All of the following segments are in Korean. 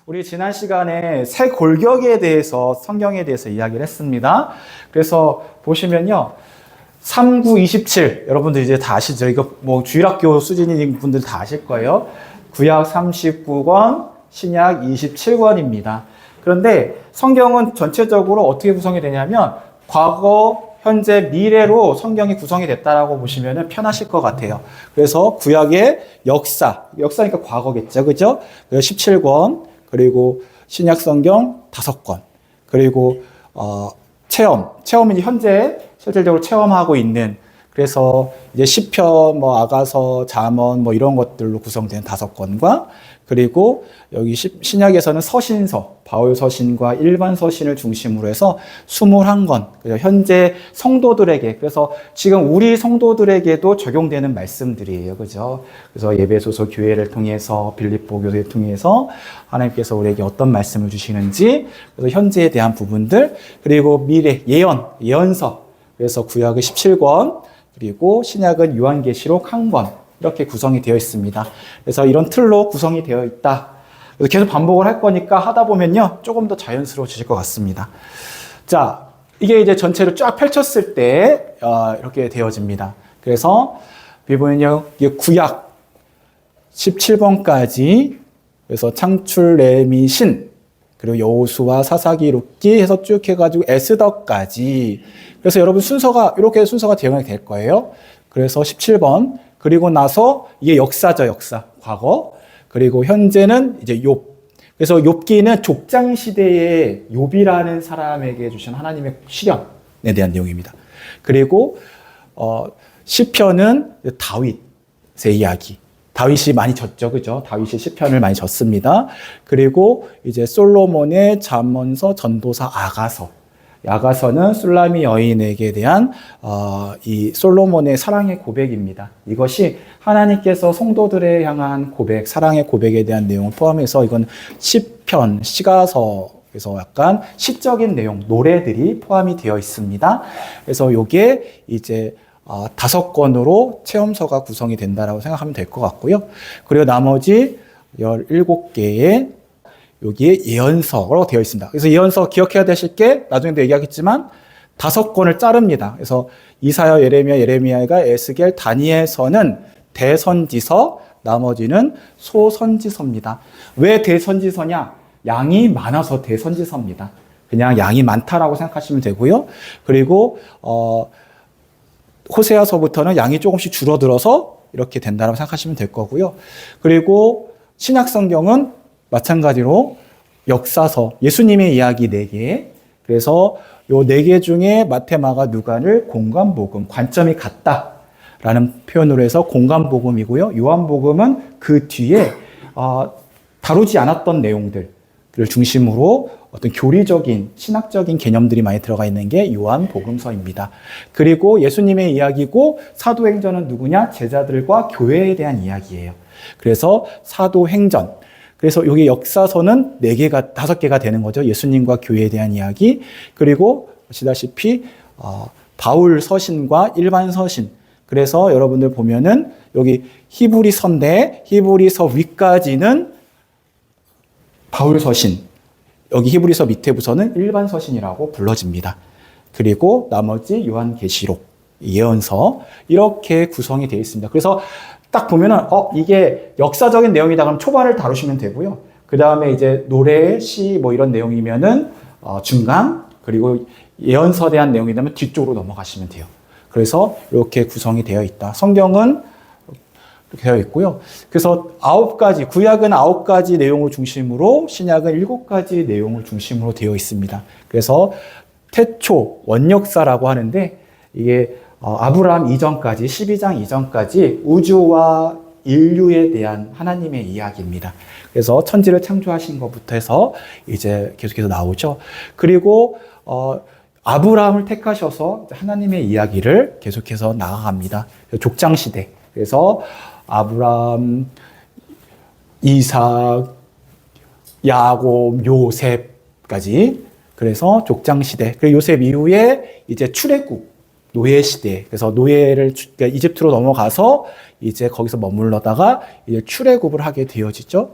우리 지난 시간에 세 골격에 대해서 성경에 대해서 이야기를 했습니다. 그래서 보시면요. 3, 9, 27 여러분들 이제 다 아시죠? 이거 뭐 주일학교 수준인 분들 다 아실 거예요. 구약 39권, 신약 27권입니다. 그런데 성경은 전체적으로 어떻게 구성이 되냐면 과거, 현재, 미래로 성경이 구성이 됐다라고 보시면 편하실 것 같아요. 그래서 구약의 역사니까 과거겠죠. 그죠? 17권, 그리고 신약 성경 5권, 그리고 체험은 현재 실질적으로 체험하고 있는, 그래서 이제 시편, 아가서, 잠언 이런 것들로 구성된 5권과, 그리고 여기 신약에서는 서신서, 바울 서신과 일반 서신을 중심으로 해서 21권, 현재 성도들에게, 그래서 지금 우리 성도들에게도 적용되는 말씀들이에요. 그죠? 그래서 예배소서 교회를 통해서, 빌립보 교회를 통해서 하나님께서 우리에게 어떤 말씀을 주시는지, 그래서 현재에 대한 부분들, 그리고 미래, 예언서, 그래서 구약의 17권, 그리고 신약은 요한계시록 1권, 이렇게 구성이 되어 있습니다. 그래서 이런 틀로 구성이 되어 있다. 그래서 계속 반복을 할 거니까 하다 보면요, 조금 더 자연스러워지실 것 같습니다. 자, 이게 이제 전체를 쫙 펼쳤을 때 이렇게 되어집니다. 그래서 보면요, 구약 17번까지, 그래서 창출, 레미, 신, 그리고 여호수아, 사사기, 룻기 해서 쭉 해가지고 에스더까지. 그래서 여러분 이렇게 순서가 되어야 될 거예요. 그래서 17번. 그리고 나서 이게 역사죠, 과거. 그리고 현재는 이제 욥. 그래서 욥기는 족장 시대의 욥이라는 사람에게 주신 하나님의 시련에 대한 내용입니다. 그리고 시편은 다윗의 이야기. 다윗이 많이 졌죠, 그죠? 다윗이 시편을 많이 졌습니다. 그리고 이제 솔로몬의 잠언서, 전도서, 아가서는 술라미 여인에게 대한 이 솔로몬의 사랑의 고백입니다. 이것이 하나님께서 성도들에 향한 고백, 사랑의 고백에 대한 내용을 포함해서 이건 시편, 시가서에서 약간 시적인 내용, 노래들이 포함이 되어 있습니다. 그래서 이게 이제 5권으로 체험서가 구성이 된다라고 생각하면 될 것 같고요. 그리고 나머지 17개의 여기에 예언서로 되어 있습니다. 그래서 예언서 기억해야 되실 게 나중에도 얘기하겠지만 5권을 자릅니다. 그래서 이사야, 예레미야가 에스겔, 다니엘서는 대선지서, 나머지는 소선지서입니다. 왜 대선지서냐? 양이 많아서 대선지서입니다. 그냥 양이 많다라고 생각하시면 되고요. 그리고 호세아서부터는 양이 조금씩 줄어들어서 이렇게 된다고 생각하시면 될 거고요. 그리고 신약 성경은 마찬가지로 역사서, 예수님의 이야기 4개. 그래서 요 4개 중에 마태, 마가, 누가를 공관복음, 관점이 같다라는 표현으로 해서 공관복음이고요. 요한복음은 그 뒤에 다루지 않았던 내용들을 중심으로 어떤 교리적인, 신학적인 개념들이 많이 들어가 있는 게 요한복음서입니다. 그리고 예수님의 이야기고, 사도행전은 누구냐? 제자들과 교회에 대한 이야기예요. 그래서 사도행전. 그래서 여기 역사서는 5개가 되는 거죠. 예수님과 교회에 대한 이야기. 그리고 아시다시피 바울 서신과 일반 서신. 그래서 여러분들 보면은 여기 히브리서인데 히브리서 위까지는 바울 서신. 여기 히브리서 밑에 부서는 일반 서신이라고 불러집니다. 그리고 나머지 요한계시록, 예언서 이렇게 구성이 되어 있습니다. 그래서 딱 보면은 이게 역사적인 내용이다 그럼 초반을 다루시면 되고요. 그 다음에 이제 노래, 시 이런 내용이면은 중간, 그리고 예언서에 대한 내용이라면 뒤쪽으로 넘어가시면 돼요. 그래서 이렇게 구성이 되어 있다. 성경은 이렇게 되어 있고요. 그래서 9가지, 구약은 9가지 내용을 중심으로, 신약은 7가지 내용을 중심으로 되어 있습니다. 그래서 태초, 원역사라고 하는데 이게 아브라함 이전까지, 12장 이전까지 우주와 인류에 대한 하나님의 이야기입니다. 그래서 천지를 창조하신 것부터 해서 이제 계속해서 나오죠. 그리고 아브라함을 택하셔서 하나님의 이야기를 계속해서 나아갑니다. 족장 시대. 그래서 아브라함, 이삭, 야곱, 요셉까지. 그래서 족장 시대. 그리고 요셉 이후에 이제 출애굽. 노예 시대. 그래서 노예를 그러니까 이집트로 넘어가서 이제 거기서 머물러다가 이제 출애굽을 하게 되어지죠.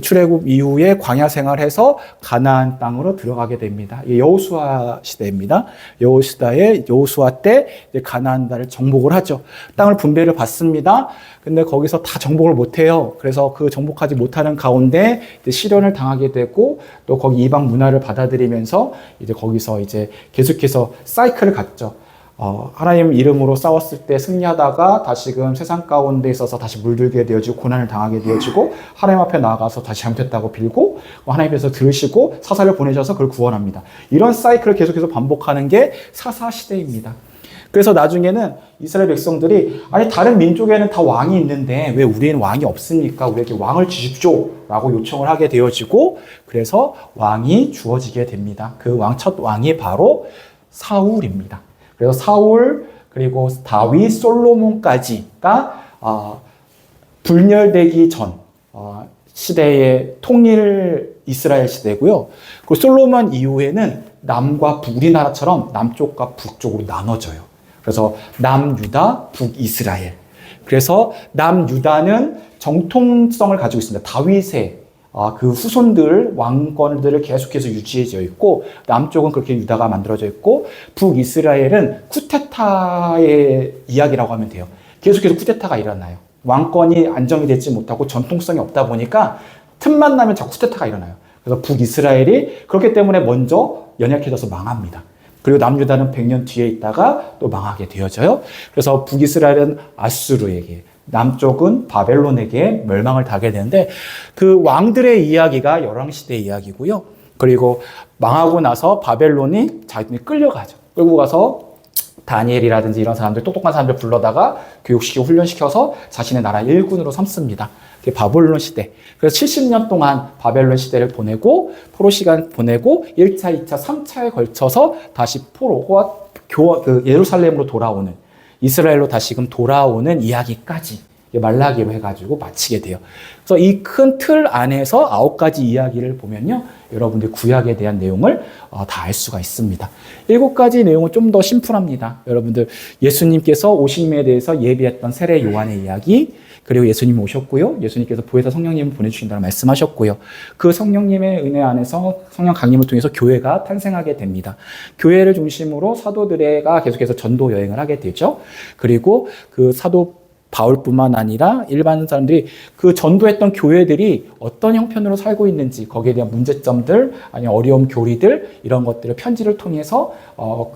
출애굽 이후에 광야 생활해서 가나안 땅으로 들어가게 됩니다. 이게 여호수아 시대입니다. 여호수아 때 이제 가나안 땅을 정복을 하죠. 땅을 분배를 받습니다. 근데 거기서 다 정복을 못 해요. 그래서 그 정복하지 못하는 가운데 이제 시련을 당하게 되고 또 거기 이방 문화를 받아들이면서 이제 거기서 이제 계속해서 사이클을 갖죠. 하나님 이름으로 싸웠을 때 승리하다가 다시금 세상 가운데 있어서 다시 물들게 되어지고 고난을 당하게 되어지고 하나님 앞에 나아가서 다시 잘못했다고 빌고 하나님께서 들으시고 사사를 보내셔서 그걸 구원합니다. 이런 사이클을 계속해서 반복하는 게 사사시대입니다. 그래서 나중에는 이스라엘 백성들이 아니 다른 민족에는 다 왕이 있는데 왜 우리는 왕이 없습니까? 우리에게 왕을 주십시오 라고 요청을 하게 되어지고 그래서 왕이 주어지게 됩니다. 그 첫 왕이 바로 사울입니다. 그래서 사울 그리고 다윗 솔로몬까지가 분열되기 전 시대의 통일 이스라엘 시대고요. 그 솔로몬 이후에는 남과 북, 우리나라처럼 남쪽과 북쪽으로 나눠져요. 그래서 남유다, 북이스라엘. 그래서 남유다는 정통성을 가지고 있습니다. 다윗의 그 후손들, 왕권들을 계속해서 유지해져 있고, 남쪽은 그렇게 유다가 만들어져 있고, 북이스라엘은 쿠데타의 이야기라고 하면 돼요. 계속해서 쿠데타가 일어나요. 왕권이 안정이 되지 못하고 전통성이 없다 보니까 틈만 나면 자꾸 쿠데타가 일어나요. 그래서 북이스라엘이 그렇기 때문에 먼저 연약해져서 망합니다. 그리고 남유다는 100년 뒤에 있다가 또 망하게 되어져요. 그래서 북이스라엘은 아수르에게, 남쪽은 바벨론에게 멸망을 당하게 되는데 그 왕들의 이야기가 열왕시대 이야기고요. 그리고 망하고 나서 바벨론이 자기들이 끌려가죠. 끌고 가서 다니엘이라든지 이런 사람들, 똑똑한 사람들 불러다가 교육시키고 훈련시켜서 자신의 나라 일군으로 삼습니다. 그게 바벨론 시대. 그래서 70년 동안 바벨론 시대를 보내고 포로 시간 보내고 1차, 2차, 3차에 걸쳐서 다시 포로와 예루살렘으로 돌아오는 이스라엘로 다시금 돌아오는 이야기까지 말라기로 해가지고 마치게 돼요. 그래서 이 큰 틀 안에서 9가지 이야기를 보면요. 여러분들 구약에 대한 내용을 다 알 수가 있습니다. 7가지 내용은 좀 더 심플합니다. 여러분들 예수님께서 오심에 대해서 예비했던 세례 요한의 이야기, 그리고 예수님 오셨고요. 예수님께서 보혜사 성령님을 보내주신다고 말씀하셨고요. 그 성령님의 은혜 안에서 성령 강림을 통해서 교회가 탄생하게 됩니다. 교회를 중심으로 사도들가 계속해서 전도 여행을 하게 되죠. 그리고 그 사도 바울뿐만 아니라 일반 사람들이 그 전도했던 교회들이 어떤 형편으로 살고 있는지 거기에 대한 문제점들 아니면 어려움 교리들 이런 것들을 편지를 통해서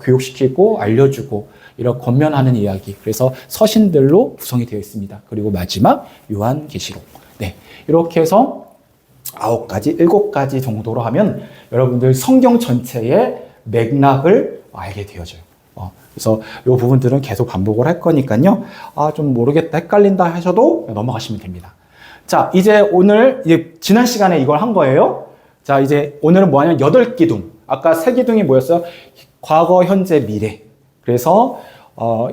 교육시키고 알려주고 이런 권면하는 이야기. 그래서 서신들로 구성이 되어 있습니다. 그리고 마지막 요한계시록. 네, 이렇게 해서 9가지, 7가지 정도로 하면 여러분들 성경 전체의 맥락을 알게 되어져요. 그래서 이 부분들은 계속 반복을 할 거니까요. 좀 모르겠다, 헷갈린다 하셔도 넘어가시면 됩니다. 자, 이제 오늘, 지난 시간에 이걸 한 거예요. 자, 이제 오늘은 뭐냐면 8기둥. 아까 3기둥이 뭐였어요? 과거, 현재, 미래. 그래서,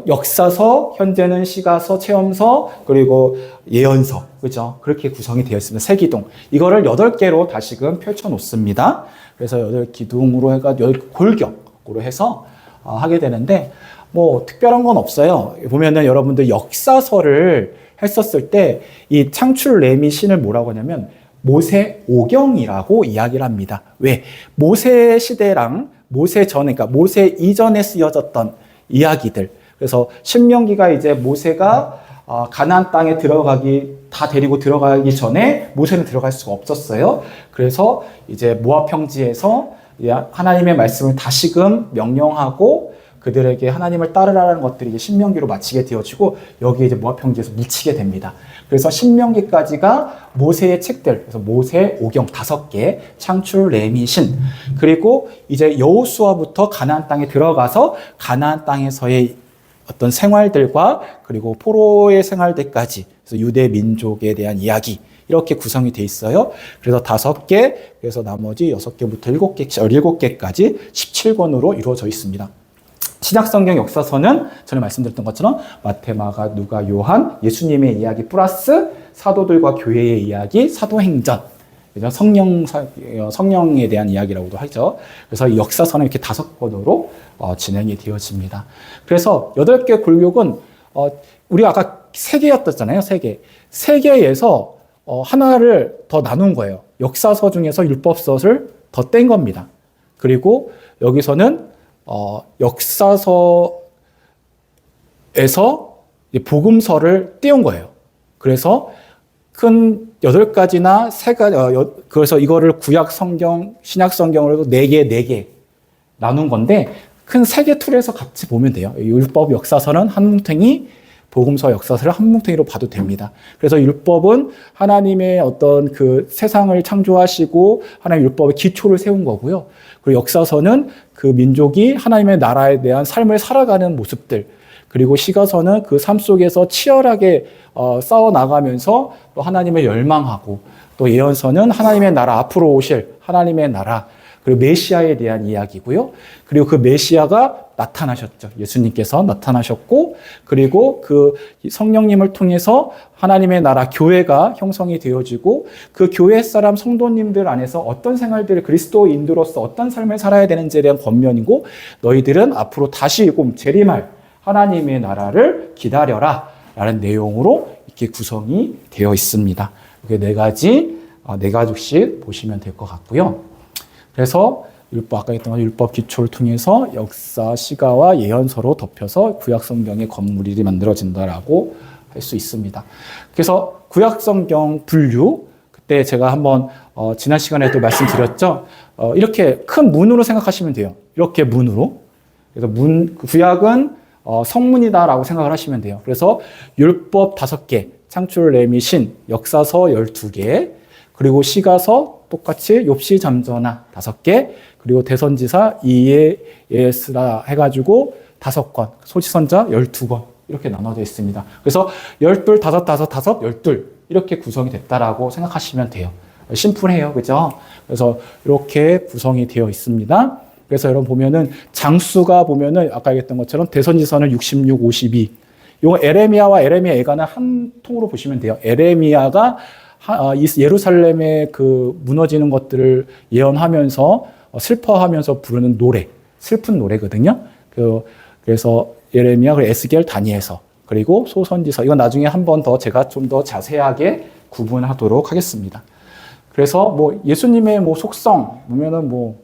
역사서, 현재는 시가서, 체험서, 그리고 예언서. 그죠? 그렇게 구성이 되어 있습니다. 3기둥. 이거를 8개로 다시금 펼쳐 놓습니다. 그래서 8기둥으로 해가지고, 골격으로 해서, 하게 되는데 뭐 특별한 건 없어요. 보면은 여러분들 역사서를 했었을 때 이 창출 레미 신을 뭐라고 하냐면 모세 오경이라고 이야기를 합니다. 왜? 모세 시대랑 모세 전, 그러니까 모세 이전에 쓰여졌던 이야기들. 그래서 신명기가 이제 모세가 가나안 땅에 다 데리고 들어가기 전에 모세는 들어갈 수가 없었어요. 그래서 이제 모압 평지에서 하나님의 말씀을 다시금 명령하고 그들에게 하나님을 따르라는 것들이 이제 신명기로 마치게 되어지고 여기에 이제 모압 평지에서 묻히게 됩니다. 그래서 신명기까지가 모세의 책들, 그래서 모세 오경 5개, 창출, 레미, 신. 그리고 이제 여호수아부터 가나안 땅에 들어가서 가나안 땅에서의 어떤 생활들과 그리고 포로의 생활들까지, 그래서 유대 민족에 대한 이야기. 이렇게 구성이 돼 있어요. 그래서 5개, 그래서 나머지 6개부터 17개까지 17권으로 이루어져 있습니다. 신약성경 역사서는 전에 말씀드렸던 것처럼 마태, 마가, 누가, 요한, 예수님의 이야기 플러스 사도들과 교회의 이야기, 사도행전 그죠? 성령에 대한 이야기라고도 하죠. 그래서 이 역사서는 이렇게 5권으로 진행이 되어집니다. 그래서 8개 골격은 우리가 아까 3개였잖아요. 3개. 3개에서 하나를 더 나눈 거예요. 역사서 중에서 율법서를 더 뗀 겁니다. 그리고 여기서는 역사서에서 복음서를 띄운 거예요. 그래서 큰 8가지나 3가지, 그래서 이거를 구약 성경, 신약 성경으로도 4개 나눈 건데, 큰 3개 틀에서 같이 보면 돼요. 율법 역사서는 한 뭉탱이, 복음서 역사서를 한 뭉탱이로 봐도 됩니다. 그래서 율법은 하나님의 어떤 그 세상을 창조하시고 하나님의 율법의 기초를 세운 거고요. 그리고 역사서는 그 민족이 하나님의 나라에 대한 삶을 살아가는 모습들, 그리고 시가서는 그 삶 속에서 치열하게 싸워 나가면서 또 하나님을 열망하고, 또 예언서는 하나님의 나라, 앞으로 오실 하나님의 나라, 그리고 메시아에 대한 이야기고요. 그리고 그 메시아가 나타나셨죠. 예수님께서 나타나셨고, 그리고 그 성령님을 통해서 하나님의 나라 교회가 형성이 되어지고, 그 교회 사람 성도님들 안에서 어떤 생활들을 그리스도인으로서 어떤 삶을 살아야 되는지에 대한 권면이고, 너희들은 앞으로 다시 재림할 하나님의 나라를 기다려라 라는 내용으로 이렇게 구성이 되어 있습니다. 이렇게 4가지씩 보시면 될 것 같고요. 그래서 아까 했던 건 율법 기초를 통해서 역사, 시가와 예언서로 덮여서 구약 성경의 건물이 만들어진다라고 할 수 있습니다. 그래서 구약 성경 분류, 그때 제가 한번 지난 시간에도 말씀드렸죠. 이렇게 큰 문으로 생각하시면 돼요. 이렇게 문으로. 그래서 구약은 성문이다라고 생각을 하시면 돼요. 그래서 율법 5개, 창출, 레미, 신, 역사서 12개, 그리고 시가서 똑같이 욥시, 잠언 5개, 그리고 대선지사, 이에스라 해가지고 5권, 소지선자 12권 이렇게 나눠져 있습니다. 그래서 12, 12 이렇게 구성이 됐다라고 생각하시면 돼요. 심플해요, 그죠? 그래서 이렇게 구성이 되어 있습니다. 그래서 여러분 보면은 장수가 보면은 아까 얘기했던 것처럼 대선지서는 66, 52. 요거 에레미야와 에레미야 예가는 한 통으로 보시면 돼요. 에레미야가 예루살렘의 그 무너지는 것들을 예언하면서 슬퍼하면서 부르는 노래, 슬픈 노래거든요. 그래서 예레미야, 그리고 에스겔, 다니엘서, 그리고 소선지서. 이건 나중에 한 번 더 제가 좀 더 자세하게 구분하도록 하겠습니다. 그래서 예수님의 속성 보면은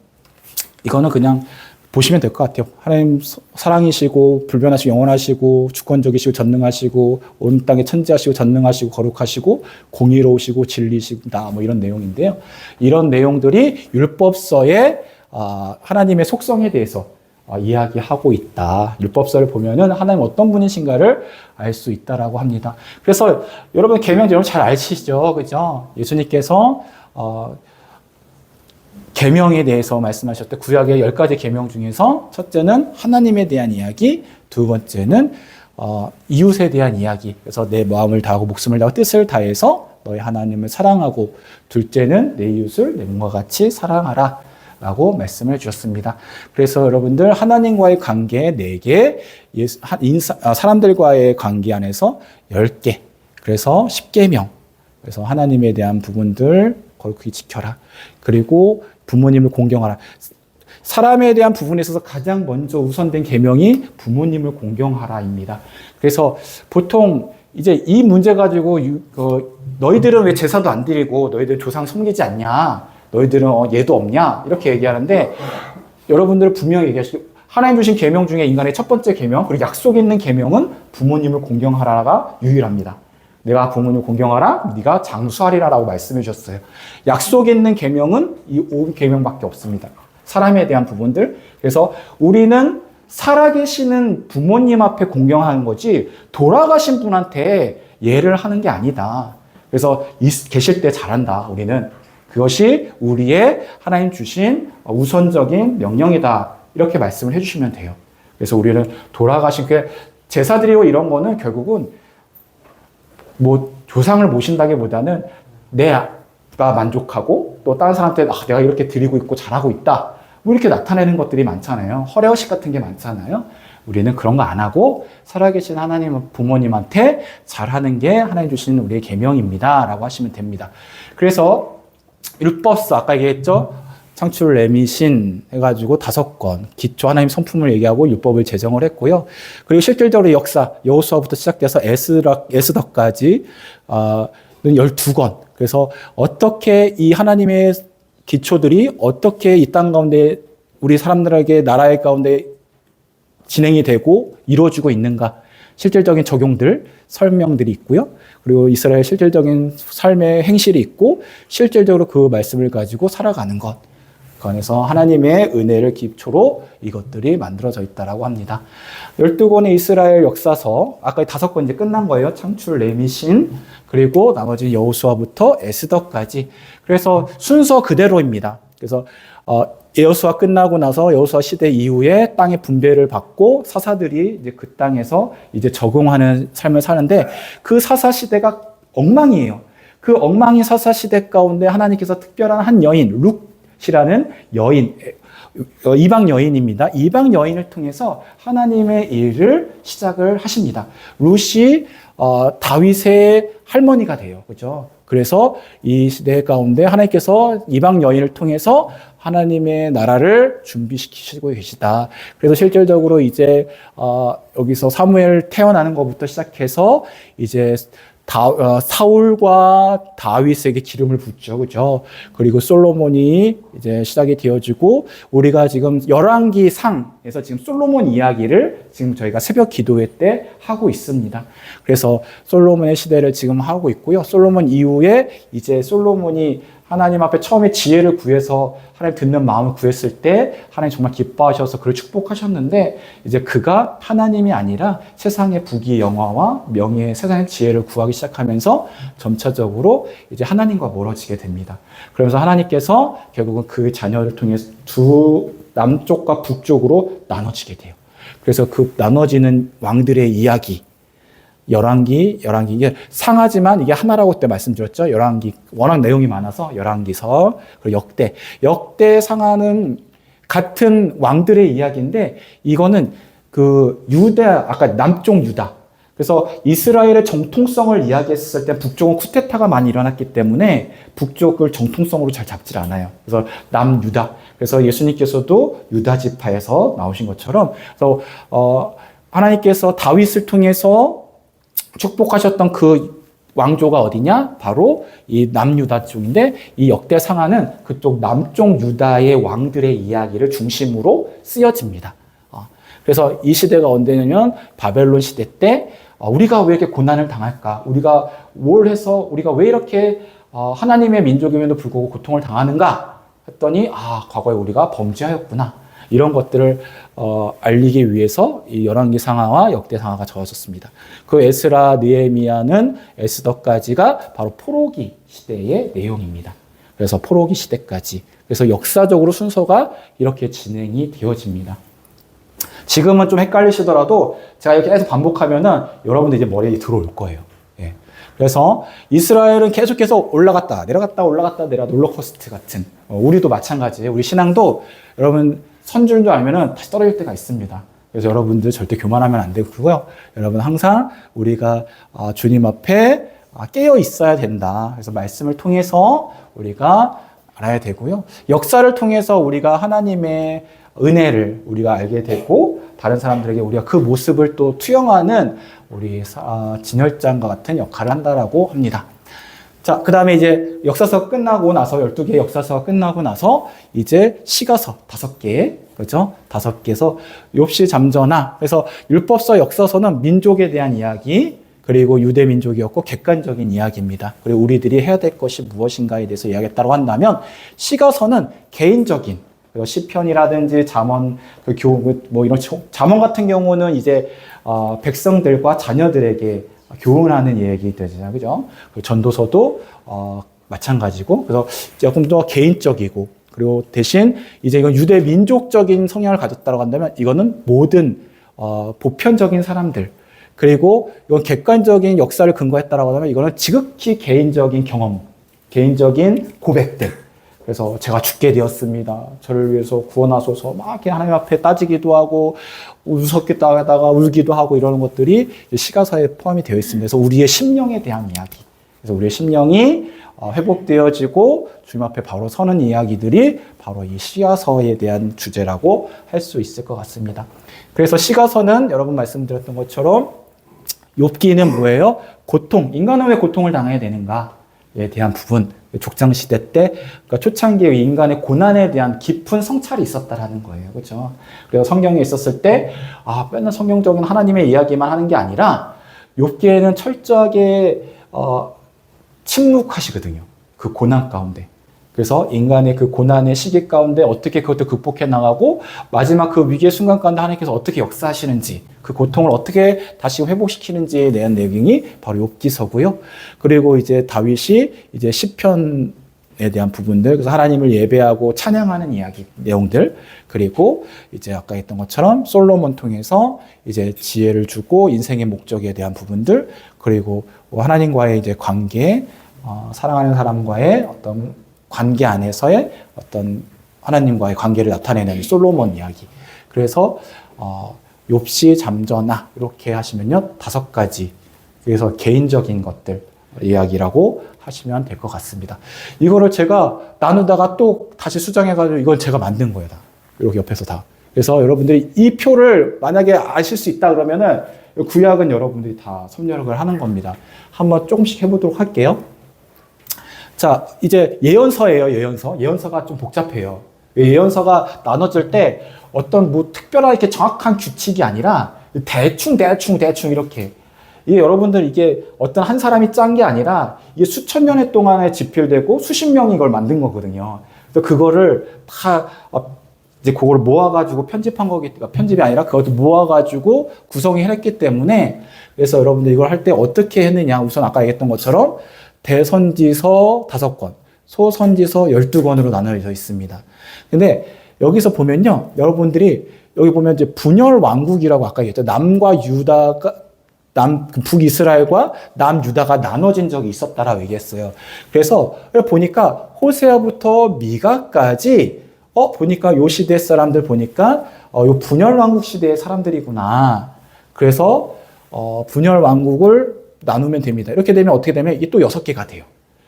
이거는 그냥 보시면 될 것 같아요. 하나님 사랑이시고 불변하시고 영원하시고 주권적이시고 전능하시고 온 땅에 천지하시고 전능하시고 거룩하시고 공의로우시고 진리시다 이런 내용인데요. 이런 내용들이 율법서에 하나님의 속성에 대해서 이야기하고 있다. 율법서를 보면은 하나님 어떤 분이신가를 알 수 있다라고 합니다. 그래서 여러분 계명 여러분 잘 아시죠, 그죠? 예수님께서 계명에 대해서 말씀하셨대. 구약의 10가지 계명 중에서 첫째는 하나님에 대한 이야기, 두 번째는 이웃에 대한 이야기. 그래서 내 마음을 다하고 목숨을 다하고 뜻을 다해서 너희 하나님을 사랑하고, 둘째는 내 이웃을 내 몸과 같이 사랑하라 라고 말씀을 주셨습니다. 그래서 여러분들 하나님과의 관계 4개, 사람들과의 관계 안에서 10개, 그래서 10계명, 그래서 하나님에 대한 부분들 거룩히 지켜라. 그리고 부모님을 공경하라. 사람에 대한 부분에 있어서 가장 먼저 우선된 계명이 부모님을 공경하라입니다. 그래서 보통 이제 이 문제 가지고 너희들은 왜 제사도 안 드리고 너희들 조상 섬기지 않냐? 너희들은 얘도 없냐? 이렇게 얘기하는데, 여러분들은 분명히 얘기하시고, 하나님 주신 계명 중에 인간의 첫 번째 계명, 그리고 약속 있는 계명은 부모님을 공경하라가 유일합니다. 내가 부모님을 공경하라, 네가 장수하리라라고 말씀해 주셨어요. 약속 있는 계명은 이 5계명밖에 없습니다. 사람에 대한 부분들. 그래서 우리는 살아계시는 부모님 앞에 공경하는 거지 돌아가신 분한테 예를 하는 게 아니다. 그래서 계실 때 잘한다, 우리는. 그것이 우리의 하나님 주신 우선적인 명령이다. 이렇게 말씀을 해주시면 돼요. 그래서 우리는 돌아가신 제사 드리고 이런 거는 결국은 조상을 모신다기보다는 내가 만족하고 또 다른 사람한테 내가 이렇게 드리고 있고 잘하고 있다. 이렇게 나타내는 것들이 많잖아요. 허례허식 같은 게 많잖아요. 우리는 그런 거 안 하고 살아계신 하나님 부모님한테 잘하는 게 하나님 주시는 우리의 계명입니다. 라고 하시면 됩니다. 그래서 율법서 아까 얘기했죠. 창출 레미신 해가지고 5권 기초 하나님 성품을 얘기하고 율법을 제정을 했고요. 그리고 실질적으로 역사 여호수아부터 시작돼서 에스더까지 12권. 그래서 어떻게 이 하나님의 기초들이 어떻게 이 땅 가운데 우리 사람들에게 나라의 가운데 진행이 되고 이루어지고 있는가. 실질적인 적용들, 설명들이 있고요. 그리고 이스라엘 실질적인 삶의 행실이 있고 실질적으로 그 말씀을 가지고 살아가는 것. 그 안에서 하나님의 은혜를 기초로 이것들이 만들어져 있다라고 합니다. 12권의 이스라엘 역사서, 아까 5권 이제 끝난 거예요. 창출, 레미신, 그리고 나머지 여호수아부터 에스더까지. 그래서 순서 그대로입니다. 그래서 여호수아 끝나고 나서 여호수아 시대 이후에 땅의 분배를 받고 사사들이 이제 그 땅에서 이제 적용하는 삶을 사는데 그 사사 시대가 엉망이에요. 그 엉망인 사사 시대 가운데 하나님께서 특별한 한 여인, 룻이라는 여인, 이방 여인입니다. 이방 여인을 통해서 하나님의 일을 시작을 하십니다. 룻이 다윗의 할머니가 돼요. 그죠? 그래서 이 시대 가운데 하나님께서 이방 여인을 통해서 하나님의 나라를 준비시키시고 계시다. 그래서 실질적으로 이제 여기서 사무엘 태어나는 것부터 시작해서 이제 사울과 다윗에게 기름을 붓죠. 그죠? 그리고 솔로몬이 이제 시작이 되어지고, 우리가 지금 열왕기상에서 지금 솔로몬 이야기를 지금 저희가 새벽 기도회 때 하고 있습니다. 그래서 솔로몬의 시대를 지금 하고 있고요. 솔로몬 이후에 이제 솔로몬이 하나님 앞에 처음에 지혜를 구해서 하나님 듣는 마음을 구했을 때 하나님 정말 기뻐하셔서 그를 축복하셨는데, 이제 그가 하나님이 아니라 세상의 부귀 영화와 명예, 세상의 지혜를 구하기 시작하면서 점차적으로 이제 하나님과 멀어지게 됩니다. 그러면서 하나님께서 결국은 그 자녀를 통해 두 남쪽과 북쪽으로 나눠지게 돼요. 그래서 그 나눠지는 왕들의 이야기, 열왕기 이게 상하지만 이게 하나라고 그때 말씀드렸죠. 열왕기 워낙 내용이 많아서 열왕기서, 그리고 역대 상하는 같은 왕들의 이야기인데, 이거는 그 유다, 아까 남쪽 유다. 그래서 이스라엘의 정통성을 이야기했을 때 북쪽은 쿠데타가 많이 일어났기 때문에 북쪽을 정통성으로 잘 잡질 않아요. 그래서 남유다. 그래서 예수님께서도 유다 지파에서 나오신 것처럼, 그래서 하나님께서 다윗을 통해서 축복하셨던 그 왕조가 어디냐? 바로 이 남유다 쪽인데, 이 역대상하는 그쪽 남쪽 유다의 왕들의 이야기를 중심으로 쓰여집니다. 그래서 이 시대가 언제냐면 바벨론 시대 때 우리가 왜 이렇게 고난을 당할까? 우리가 뭘 해서 우리가 왜 이렇게 하나님의 민족임에도 불구하고 고통을 당하는가? 했더니 과거에 우리가 범죄하였구나. 이런 것들을 알리기 위해서 이 열왕기 상하와 역대 상하가 적어졌습니다. 그 에스라, 느헤미야는 에스더까지가 바로 포로기 시대의 내용입니다. 그래서 포로기 시대까지. 그래서 역사적으로 순서가 이렇게 진행이 되어집니다. 지금은 좀 헷갈리시더라도 제가 이렇게 계속 반복하면은 여러분들 이제 머리에 들어올 거예요. 예. 그래서 이스라엘은 계속해서 올라갔다 내려갔다 롤러코스터 같은, 우리도 마찬가지예요. 우리 신앙도 여러분 선줄도 알면은 다시 떨어질 때가 있습니다. 그래서 여러분들 절대 교만하면 안 되고요. 여러분 항상 우리가 주님 앞에 깨어 있어야 된다. 그래서 말씀을 통해서 우리가 알아야 되고요. 역사를 통해서 우리가 하나님의 은혜를 우리가 알게 되고, 다른 사람들에게 우리가 그 모습을 또 투영하는 우리 진열장과 같은 역할을 한다라고 합니다. 자, 그 다음에 이제 역사서 끝나고 나서 12개의 역사서가 끝나고 나서 이제 시가서 5개, 그렇죠? 5개에서 욥시 잠저나, 그래서 율법서 역사서는 민족에 대한 이야기, 그리고 유대 민족이었고 객관적인 이야기입니다. 그리고 우리들이 해야 될 것이 무엇인가에 대해서 이야기했다고 한다면, 시가서는 개인적인, 그리고 시편이라든지 잠언, 뭐 이런 잠언 같은 경우는 이제 백성들과 자녀들에게 교훈하는 얘기 되잖아요. 그죠? 전도서도 마찬가지고, 그래서 조금 더 개인적이고, 그리고 대신 이제 이건 유대 민족적인 성향을 가졌다고 한다면, 이거는 모든 보편적인 사람들, 그리고 이건 객관적인 역사를 근거했다라고 하면, 이거는 지극히 개인적인 경험, 개인적인 고백들. 그래서 제가 죽게 되었습니다. 저를 위해서 구원하소서 막 이렇게 하나님 앞에 따지기도 하고 우습기도 하다가 울기도 하고 이러는 것들이 시가서에 포함이 되어 있습니다. 그래서 우리의 심령에 대한 이야기. 그래서 우리의 심령이 회복되어지고 주님 앞에 바로 서는 이야기들이 바로 이 시가서에 대한 주제라고 할 수 있을 것 같습니다. 그래서 시가서는 여러분 말씀드렸던 것처럼 욥기는 뭐예요? 고통, 인간은 왜 고통을 당해야 되는가에 대한 부분, 족장시대 때, 그러니까 초창기의 인간의 고난에 대한 깊은 성찰이 있었다라는 거예요. 그렇죠? 그래서 성경에 있었을 때, 맨날 성경적인 하나님의 이야기만 하는 게 아니라, 욥기에는 철저하게, 침묵하시거든요. 그 고난 가운데. 그래서 인간의 그 고난의 시기 가운데 어떻게 그것도 극복해 나가고 마지막 그 위기의 순간 가운데 하나님께서 어떻게 역사하시는지 그 고통을 어떻게 다시 회복시키는지에 대한 내용이 바로 욥기서고요. 그리고 이제 다윗이 이제 시편에 대한 부분들, 그래서 하나님을 예배하고 찬양하는 이야기 내용들, 그리고 이제 아까 했던 것처럼 솔로몬 통해서 이제 지혜를 주고 인생의 목적에 대한 부분들, 그리고 하나님과의 이제 관계, 사랑하는 사람과의 어떤 관계 안에서의 어떤 하나님과의 관계를 나타내는 솔로몬 이야기. 그래서 욥시 잠전하 이렇게 하시면요 5가지. 그래서 개인적인 것들 이야기라고 하시면 될 것 같습니다. 이거를 제가 나누다가 또 다시 수정해가지고 이걸 제가 만든 거예요. 다. 이렇게 옆에서 다. 그래서 여러분들이 이 표를 만약에 아실 수 있다 그러면은 구약은 여러분들이 다 섭렵을 하는 겁니다. 한번 조금씩 해보도록 할게요. 자, 이제 예언서예요, 예언서. 예언서가 좀 복잡해요. 예언서가 나눠질 때 어떤 뭐 특별한 이렇게 정확한 규칙이 아니라 대충 이렇게. 이게 여러분들 이게 어떤 한 사람이 짠 게 아니라 이게 수천 년의 동안에 집필되고 수십 명이 이걸 만든 거거든요. 그래서 그거를 다 이제 그걸 모아가지고 편집한 거기, 편집이 아니라 그것도 모아가지고 구성을 했기 때문에 그래서 여러분들 이걸 할 때 어떻게 했느냐. 우선 아까 얘기했던 것처럼 대선지서 5권, 소선지서 12권으로 나눠져 있습니다. 근데 여기서 보면요, 여러분들이 여기 보면 이제 분열 왕국이라고 아까 얘기했죠. 남과 유다가, 북이스라엘과 남유다가 나눠진 적이 있었다라고 얘기했어요. 그래서 보니까 호세아부터 미가까지, 보니까 요 시대 사람들 보니까, 요 분열 왕국 시대의 사람들이구나. 그래서, 분열 왕국을 나누면 됩니다. 이렇게 되면 어떻게 되면 이게 또 6개가 돼요.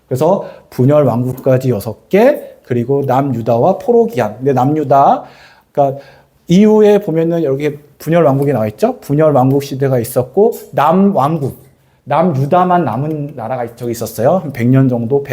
그래서 분열 왕국까지 6개, 그리고 남유다와 포로기한. 근데 남유다, 그러니까 이후에 보면은 여기 분열 왕국이 나와 있죠? 분열 왕국 시대가 있었고, 남왕국, 남유다만 남은 나라가 저기 있었어요. 한 100년 정도,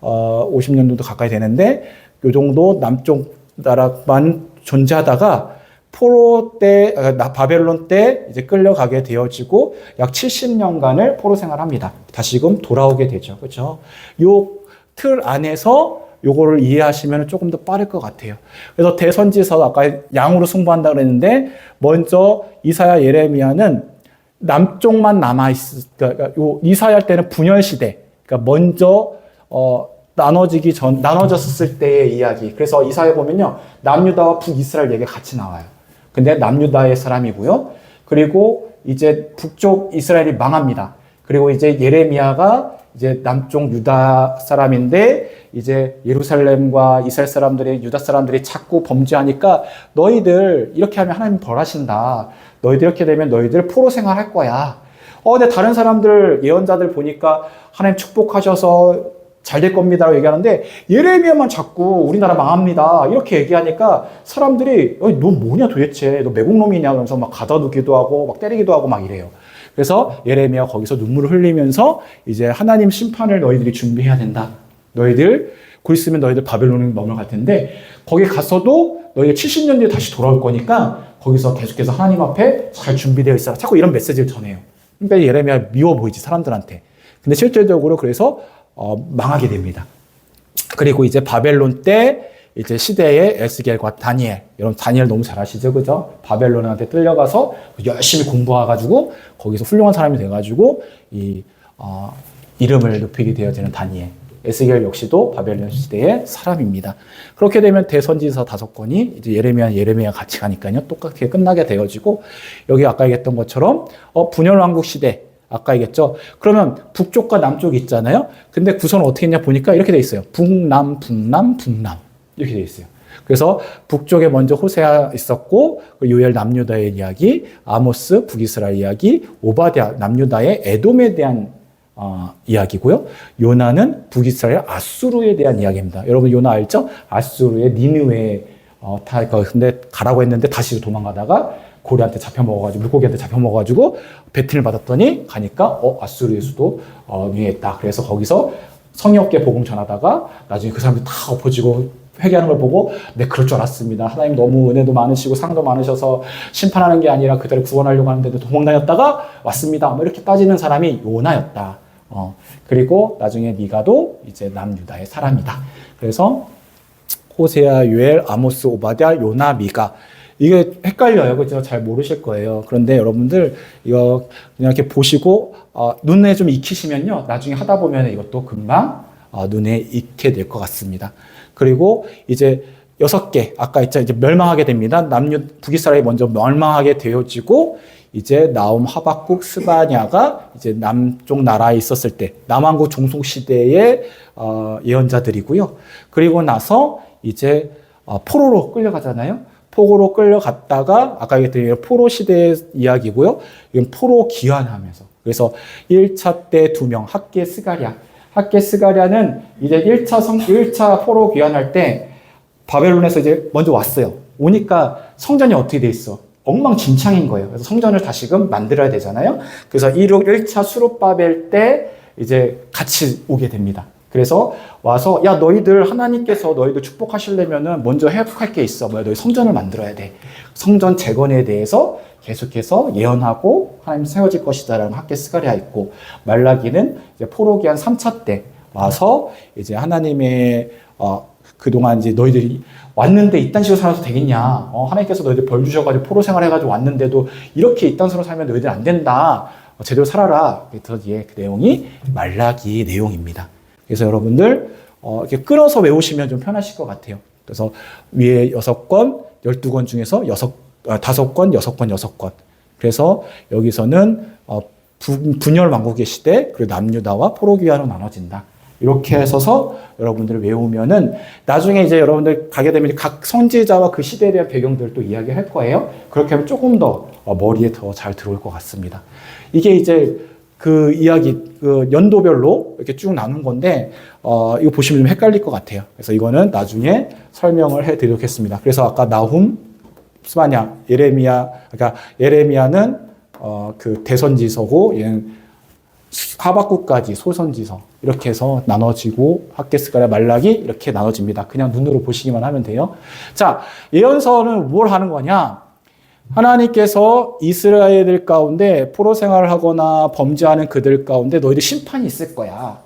50년 정도 가까이 되는데, 요 정도 남쪽 나라만 존재하다가 포로 때, 바벨론 때 이제 끌려가게 되어지고 약 70년간을 포로 생활합니다. 다시금 돌아오게 되죠. 그렇죠? 요 틀 안에서 요거를 이해하시면 조금 더 빠를 것 같아요. 그래서 대선지서 아까 양으로 승부한다 그랬는데 먼저 이사야 예레미야는 남쪽만 그러니까 요 이사야 때는 분열 시대. 그러니까 먼저 나눠졌을 때의 이야기. 그래서 이사야 보면요. 남유다와 북이스라엘 얘기가 같이 나와요. 근데 남유다의 사람이고요. 그리고 이제 북쪽 이스라엘이 망합니다. 그리고 이제 예레미야가 이제 남쪽 유다 사람인데 이제 예루살렘과 이스라엘 사람들이 유다 사람들이 자꾸 범죄하니까 너희들 이렇게 하면 하나님 벌하신다. 너희들 이렇게 되면 너희들 포로 생활할 거야. 근데 다른 사람들 예언자들 보니까 하나님 축복하셔서 잘 될 겁니다라고 얘기하는데 예레미야만 자꾸 우리나라 망합니다 이렇게 얘기하니까 사람들이 너 뭐냐 도대체 너 매국놈이냐 그러면서 막 가다두기도 하고 막 때리기도 하고 막 이래요. 그래서 예레미야 거기서 눈물을 흘리면서 이제 하나님 심판을 너희들이 준비해야 된다. 너희들 곧 있으면 너희들 바벨론을 넘어갈 텐데 거기 가서도 너희들 70년 뒤에 다시 돌아올 거니까 거기서 계속해서 하나님 앞에 잘 준비되어 있어라. 자꾸 이런 메시지를 전해요. 그러니까 예레미야 미워 보이지 사람들한테. 근데 실질적으로 그래서 망하게 됩니다. 그리고 이제 바벨론 때 이제 시대의 에스겔과 다니엘, 여러분 다니엘 너무 잘 아시죠, 그죠? 바벨론한테 끌려가서 열심히 공부해가지고 거기서 훌륭한 사람이 돼가지고 이름을 높이게 되어지는 다니엘. 에스겔 역시도 바벨론 시대의 사람입니다. 그렇게 되면 대선지서 5권이 이제 예레미야 같이 가니까요, 똑같게 끝나게 되어지고 여기 아까 얘기했던 것처럼 분열 왕국 시대. 아까 얘기했죠. 그러면 북쪽과 남쪽이 있잖아요. 근데 구성을 어떻게 했냐 보니까 이렇게 돼 있어요. 북남 이렇게 돼 있어요. 그래서 북쪽에 먼저 호세아 있었고 요엘 남유다의 이야기, 아모스 북이스라엘 이야기, 오바댜 남유다의 에돔에 대한 이야기고요. 요나는 북이스라엘 아수르에 대한 이야기입니다. 여러분 요나 알죠? 아수르의 니느웨 근데 가라고 했는데 다시 도망가다가 고래한테 잡혀먹어가지고 물고기한테 잡혀먹어가지고 배틀을 받았더니 가니까 아수르의 수도 위에 있다. 그래서 거기서 성의 없게 복음 전하다가 나중에 그 사람들이 다 엎어지고 회개하는 걸 보고 네 그럴 줄 알았습니다. 하나님 너무 은혜도 많으시고 사랑도 많으셔서 심판하는 게 아니라 그들을 구원하려고 하는데도 도망다녔다가 왔습니다. 뭐 이렇게 따지는 사람이 요나였다. 그리고 나중에 니가도 이제 남유다의 사람이다. 그래서 호세아, 요엘, 아모스, 오바댜, 요나, 미가 이게 헷갈려요. 그죠? 잘 모르실 거예요. 그런데 여러분들 이거 그냥 이렇게 보시고 눈에 좀 익히시면요. 나중에 하다 보면 이것도 금방 눈에 익게 될 것 같습니다. 그리고 이제 6개 아까 이제 멸망하게 됩니다. 북이스라엘이 먼저 멸망하게 되어지고 이제 나움, 하박국, 스바냐가 이제 남쪽 나라에 있었을 때 남왕국 종속 시대의 예언자들이고요. 그리고 나서 이제 포로로 끌려가잖아요. 포로로 끌려갔다가 아까 얘기했던 포로 시대의 이야기고요. 이건 포로 귀환하면서 그래서 1차 때 2명 학계 스가랴. 학계 스가랴는 이제 1차 포로 귀환할 때 바벨론에서 이제 먼저 왔어요. 오니까 성전이 어떻게 돼 있어? 엉망진창인 거예요. 그래서 성전을 다시금 만들어야 되잖아요. 그래서 1차 수룹바벨 때 이제 같이 오게 됩니다. 그래서 와서 야 너희들 하나님께서 너희들 축복하시려면은 먼저 회복할 게 있어. 너희 성전을 만들어야 돼. 성전 재건에 대해서 계속해서 예언하고 하나님 세워질 것이다라는 학계 스가랴 있고 말라기는 이제 포로기한 3차 때 와서 이제 하나님의 그동안 이제 너희들이 왔는데 이딴 식으로 살아도 되겠냐. 하나님께서 너희들 벌 주셔가지고 포로 생활해가지고 왔는데도 이렇게 이딴 식으로 살면 너희들 안 된다. 제대로 살아라. 그래서 그 내용이 말라기 내용입니다. 그래서 여러분들 이렇게 끌어서 외우시면 좀 편하실 것 같아요. 그래서 위에 6권, 12권 중에서 5권, 6권, 6권. 그래서 여기서는 분열 왕국의 시대, 그리고 남유다와 포로기환으로 나눠진다. 이렇게 해서 여러분들 외우면은 나중에 이제 여러분들 가게 되면 각 선지자와 그 시대에 대한 배경들을 또 이야기할 거예요. 그렇게 하면 조금 더 머리에 더 잘 들어올 것 같습니다. 이게 이제 그 이야기, 그 연도별로 이렇게 쭉 나눈 건데, 이거 보시면 좀 헷갈릴 것 같아요. 그래서 이거는 나중에 설명을 해 드리겠습니다. 그래서 아까 나훔, 스바냐, 예레미야, 그러니까 예레미야는 그 대선지서고, 얘는 하박국까지 소선지서, 이렇게 해서 나눠지고, 학계 스가랴, 말라기, 이렇게 나눠집니다. 그냥 눈으로 보시기만 하면 돼요. 자, 예언서는 뭘 하는 거냐? 하나님께서 이스라엘들 가운데 포로 생활을 하거나 범죄하는 그들 가운데 너희들 심판이 있을 거야.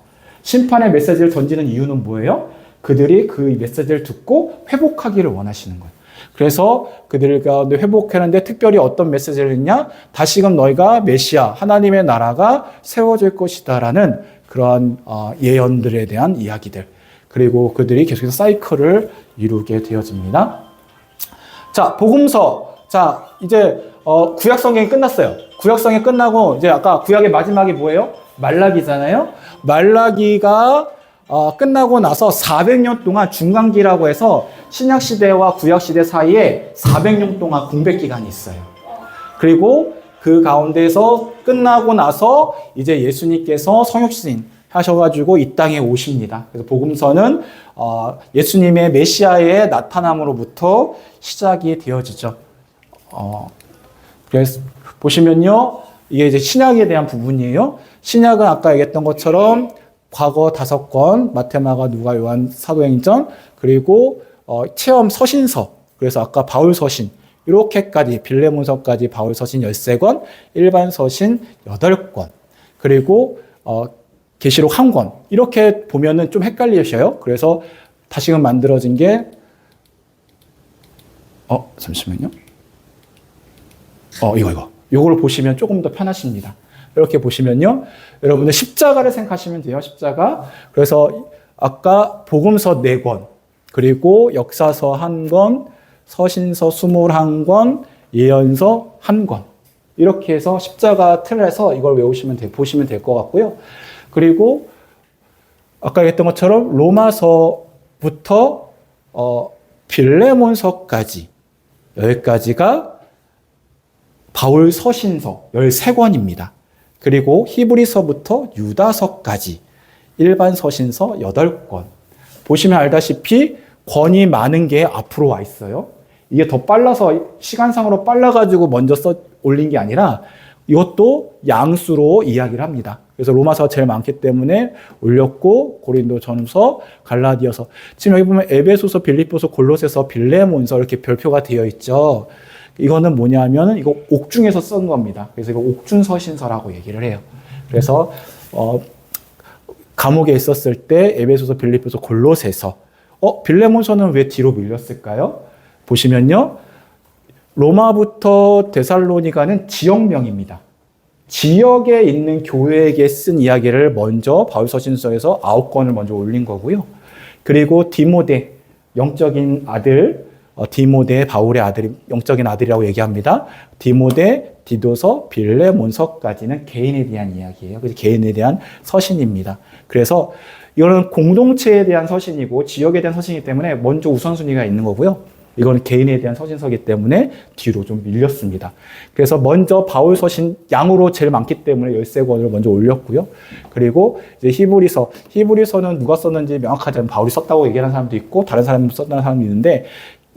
심판의 메시지를 던지는 이유는 뭐예요? 그들이 그 메시지를 듣고 회복하기를 원하시는 거예요. 그래서 그들 가운데 회복하는데 특별히 어떤 메시지를 했냐? 다시금 너희가 메시아, 하나님의 나라가 세워질 것이다라는 그러한 예언들에 대한 이야기들. 그리고 그들이 계속해서 사이클을 이루게 되어집니다. 자, 복음서. 자, 이제 구약 성경이 끝났어요. 구약 성경이 끝나고 이제 아까 구약의 마지막이 뭐예요? 말라기잖아요. 말라기가 끝나고 나서 400년 동안 중간기라고 해서 신약 시대와 구약 시대 사이에 400년 동안 공백 기간이 있어요. 그리고 그 가운데서 끝나고 나서 이제 예수님께서 성육신 하셔가지고 이 땅에 오십니다. 그래서 복음서는 예수님의 메시아의 나타남으로부터 시작이 되어지죠. 그래서 보시면요, 이게 이제 신약에 대한 부분이에요. 신약은 아까 얘기했던 것처럼 과거 5권, 마태마가, 누가, 요한, 사도행전, 그리고 체험 서신서. 그래서 아까 바울 서신 이렇게까지 빌레몬서까지 바울 서신 13권, 일반 서신 8권, 그리고 계시록 1권. 이렇게 보면은 좀 헷갈리셔요. 그래서 다시금 만들어진 게 잠시만요. 이걸 보시면 조금 더 편하십니다. 이렇게 보시면요. 여러분들 십자가를 생각하시면 돼요. 십자가. 그래서 아까 복음서 4권, 그리고 역사서 1권, 서신서 21권, 예언서 1권. 이렇게 해서 십자가 틀에서 이걸 보시면 될 것 같고요. 그리고 아까 얘기했던 것처럼 로마서부터 빌레몬서까지 여기까지가 바울 서신서 13권입니다. 그리고 히브리서부터 유다서까지 일반 서신서 8권. 보시면 알다시피 권이 많은 게 앞으로 와 있어요. 이게 더 빨라서 시간상으로 빨라가지고 먼저 올린 게 아니라 이것도 양수로 이야기를 합니다. 그래서 로마서가 제일 많기 때문에 올렸고 고린도전서, 갈라디아서. 지금 여기 보면 에베소서, 빌립보서, 골로새서, 빌레몬서 이렇게 별표가 되어 있죠. 이거는 뭐냐면 이거 옥중에서 쓴 겁니다. 그래서 이거 옥중서신서라고 얘기를 해요. 그래서 감옥에 있었을 때 에베소서, 빌립보서, 골로새서. 빌레몬서는 왜 뒤로 밀렸을까요? 보시면요. 로마부터 데살로니가는 지역명입니다. 지역에 있는 교회에게 쓴 이야기를 먼저 바울서신서에서 9권을 먼저 올린 거고요. 그리고 디모데, 영적인 아들, 디모데, 바울의 아들이 영적인 아들이라고 얘기합니다. 디모데, 디도서, 빌레몬서까지는 개인에 대한 이야기예요. 그래서 개인에 대한 서신입니다. 그래서 이거는 공동체에 대한 서신이고 지역에 대한 서신이기 때문에 먼저 우선순위가 있는 거고요. 이거는 개인에 대한 서신서이기 때문에 뒤로 좀 밀렸습니다. 그래서 먼저 바울 서신 양으로 제일 많기 때문에 13권을 먼저 올렸고요. 그리고 이제 히브리서는 누가 썼는지 명확하지 않은 바울이 썼다고 얘기하는 사람도 있고 다른 사람이 썼다는 사람도 있는데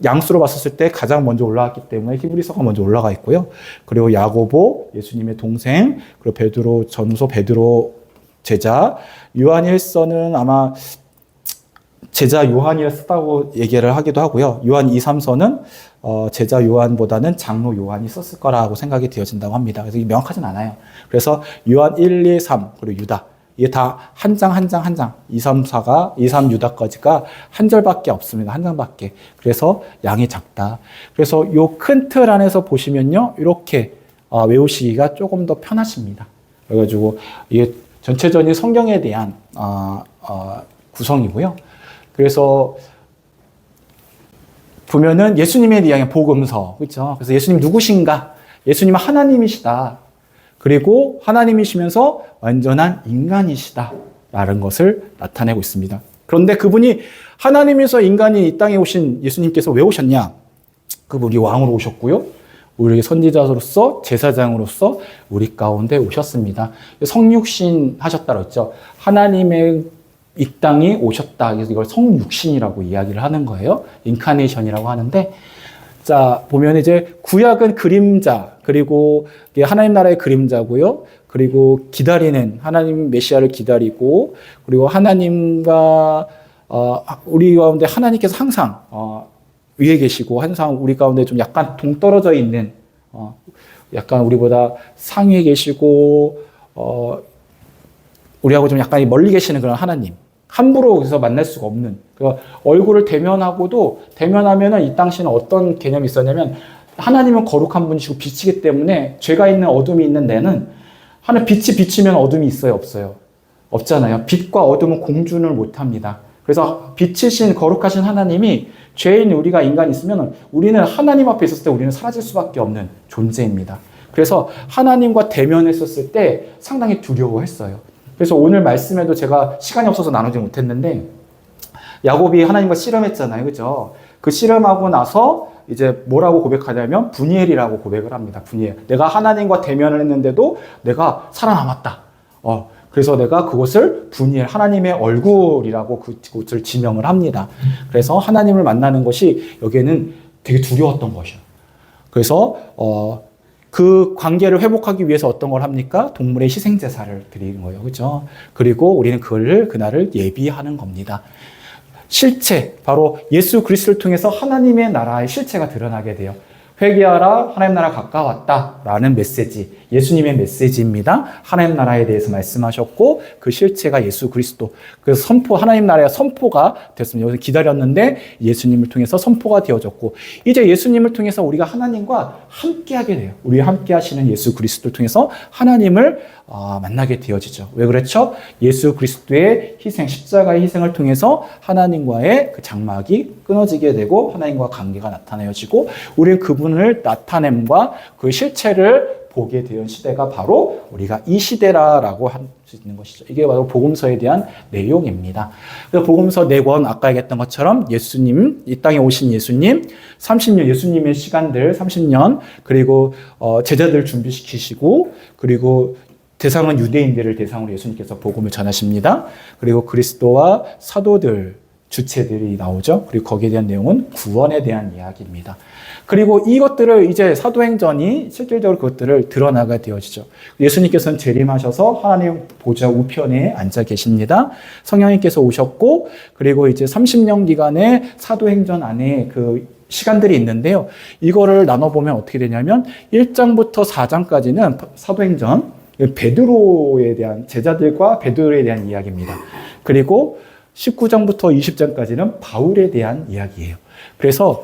양수로 봤었을 때 가장 먼저 올라왔기 때문에 히브리서가 먼저 올라가 있고요. 그리고 야고보, 예수님의 동생, 그리고 베드로 전서, 베드로 제자, 요한일서는 아마 제자 요한이 썼다고 얘기를 하기도 하고요. 요한 2, 3서는 제자 요한보다는 장로 요한이 썼을 거라고 생각이 되어진다고 합니다. 그래서 이게 명확하진 않아요. 그래서 요한 1, 2, 3 그리고 유다 이게 다 한 장, 2, 3, 4가 2, 3 유다까지가 한 절밖에 없습니다. 한 장밖에. 그래서 양이 작다. 그래서 요 큰 틀 안에서 보시면요. 이렇게 외우시기가 조금 더 편하십니다. 그래가지고 이게 전체적인 성경에 대한 구성이고요. 그래서 보면은 예수님에 대한 복음서, 그렇죠? 그래서 예수님 누구신가? 예수님은 하나님이시다. 그리고 하나님이시면서 완전한 인간이시다라는 것을 나타내고 있습니다. 그런데 그분이 하나님에서 인간이 이 땅에 오신 예수님께서 왜 오셨냐? 그분이 왕으로 오셨고요. 우리 선지자로서 제사장으로서 우리 가운데 오셨습니다. 성육신 하셨다고 했죠. 하나님의 이 땅에 오셨다. 그래서 이걸 성육신이라고 이야기를 하는 거예요. 인카네이션이라고 하는데, 자, 보면 이제 구약은 그림자, 그리고 하나님 나라의 그림자고요. 그리고 기다리는, 하나님 메시아를 기다리고, 그리고 하나님과, 우리 가운데 하나님께서 항상, 위에 계시고, 항상 우리 가운데 좀 약간 동떨어져 있는, 약간 우리보다 상위에 계시고, 우리하고 좀 약간 멀리 계시는 그런 하나님. 함부로 여기서 만날 수가 없는. 그러니까 얼굴을 대면하면은 이 당시는 어떤 개념이 있었냐면 하나님은 거룩한 분이시고 빛이기 때문에 죄가 있는 어둠이 있는 데는 빛이 비치면 어둠이 있어요, 없어요? 없잖아요. 빛과 어둠은 공존을 못 합니다. 그래서 빛이신 거룩하신 하나님이 죄인 우리가 인간이 있으면 우리는 하나님 앞에 있었을 때 우리는 사라질 수밖에 없는 존재입니다. 그래서 하나님과 대면했었을 때 상당히 두려워했어요. 그래서 오늘 말씀에도 제가 시간이 없어서 나누지 못했는데 야곱이 하나님과 씨름했잖아요. 그죠? 그 씨름하고 나서 이제 뭐라고 고백하냐면 분이엘이라고 고백을 합니다. 분이엘. 내가 하나님과 대면을 했는데도 내가 살아남았다. 그래서 내가 그것을 분이엘, 하나님의 얼굴이라고 그것을 지명을 합니다. 그래서 하나님을 만나는 것이 여기에는 되게 두려웠던 것이에요. 그래서 그 관계를 회복하기 위해서 어떤 걸 합니까? 동물의 희생제사를 드리는 거예요. 그죠? 그리고 우리는 그날을 예비하는 겁니다. 실체, 바로 예수 그리스도를 통해서 하나님의 나라의 실체가 드러나게 돼요. 회개하라, 하나님 나라 가까웠다 라는 메시지, 예수님의 메시지입니다. 하나님 나라에 대해서 말씀하셨고 그 실체가 예수 그리스도. 그래서 하나님 나라의 선포가 됐습니다. 여기서 기다렸는데 예수님을 통해서 선포가 되어졌고 이제 예수님을 통해서 우리가 하나님과 함께하게 돼요. 우리 함께 하시는 예수 그리스도를 통해서 하나님을 만나게 되어지죠. 왜 그렇죠? 예수 그리스도의 희생, 십자가의 희생을 통해서 하나님과의 그 장막이 끊어지게 되고 하나님과 관계가 나타내어지고 우리는 그분을 나타냄과 그 실체를 보게 되는 시대가 바로 우리가 이 시대라고 할 수 있는 것이죠. 이게 바로 복음서에 대한 내용입니다. 그래서 복음서 4권 아까 얘기했던 것처럼 예수님, 이 땅에 오신 예수님, 30년 예수님의 시간들 30년 그리고 제자들 준비시키시고 그리고 대상은 유대인들을 대상으로 예수님께서 복음을 전하십니다. 그리고 그리스도와 사도들, 주체들이 나오죠. 그리고 거기에 대한 내용은 구원에 대한 이야기입니다. 그리고 이것들을 이제 사도행전이 실질적으로 그것들을 드러나게 되어지죠. 예수님께서는 재림하셔서 하나님 보좌 우편에 앉아 계십니다. 성령님께서 오셨고, 그리고 이제 30년 기간의 사도행전 안에 그 시간들이 있는데요. 이거를 나눠보면 어떻게 되냐면 1장부터 4장까지는 사도행전, 베드로에 대한 제자들과 베드로에 대한 이야기입니다. 그리고 19장부터 20장까지는 바울에 대한 이야기예요. 그래서